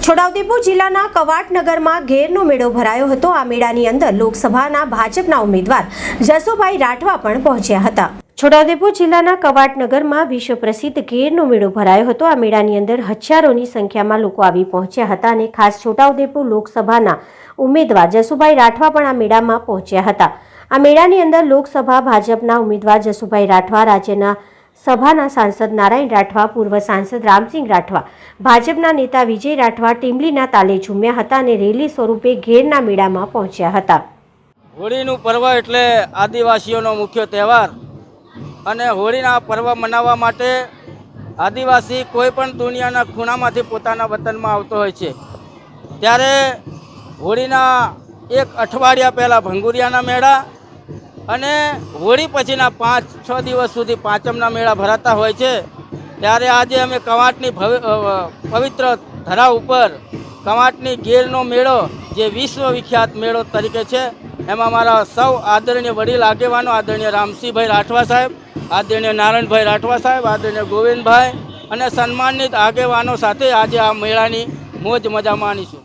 છોટાઉદેપુર જિલ્લાના કવાટનગરમાં ઘેરનો મેળો ભરાયો હતો। આ મેળાની અંદર લોકસભાના ભાજપના ઉમેદવાર જસુભાઈ રાઠવા પણ પહોંચ્યા હતા। છોટાઉદેપુર જિલ્લાના કવાટનગરમાં વિશ્વ પ્રસિદ્ધ ઘેરનો મેળો ભરાયો હતો। આ મેળાની અંદર હજારોની સંખ્યામાં લોકો આવી પહોંચ્યા હતા અને ખાસ છોટાઉદેપુર લોકસભાના ઉમેદવાર જસુભાઈ રાઠવા પણ આ મેળામાં પહોંચ્યા હતા। આ મેળાની અંદર લોકસભા ભાજપના ઉમેદવાર જસુભાઈ રાઠવા, રાજ્યના સભાના સાંસદ નારાયણ રાઠવા, પૂર્વ સાંસદ રામસિંહ રાઠવા, ભાજપના નેતા વિજય રાઠવા ટીમલીના તાલે ઝૂમ્યા હતા અને રેલી સ્વરૂપે ઘેરના મેળામાં પહોંચ્યા હતા। હોળીનું પર્વ એટલે આદિવાસીઓનો મુખ્ય તહેવાર અને હોળીના પર્વ મનાવવા માટે આદિવાસી કોઈ પણ દુનિયાના ખૂણામાંથી પોતાના વતનમાં આવતો હોય છે। ત્યારે હોળીના એક અઠવાડિયા પહેલાં ભંગુરિયાના મેળા અને હોળી પછીના 5-6 દિવસ સુધી પાંચમના મેળા ભરાતા હોય છે। ત્યારે આજે અમે કવાંટની પવિત્ર ધરા ઉપર કવાંટની ઘેરનો મેળો જે વિશ્વ વિખ્યાત મેળો તરીકે છે, એમાં મારા સૌ આદરણીય વડીલ આગેવાનો, આદરણીય રામસિંહભાઈ રાઠવા સાહેબ, આદરણીય નારાયણભાઈ રાઠવા સાહેબ, આદરણીય ગોવિંદભાઈ અને સન્માનિત આગેવાનો સાથે આજે આ મેળાની મોજ મજા માણીશું।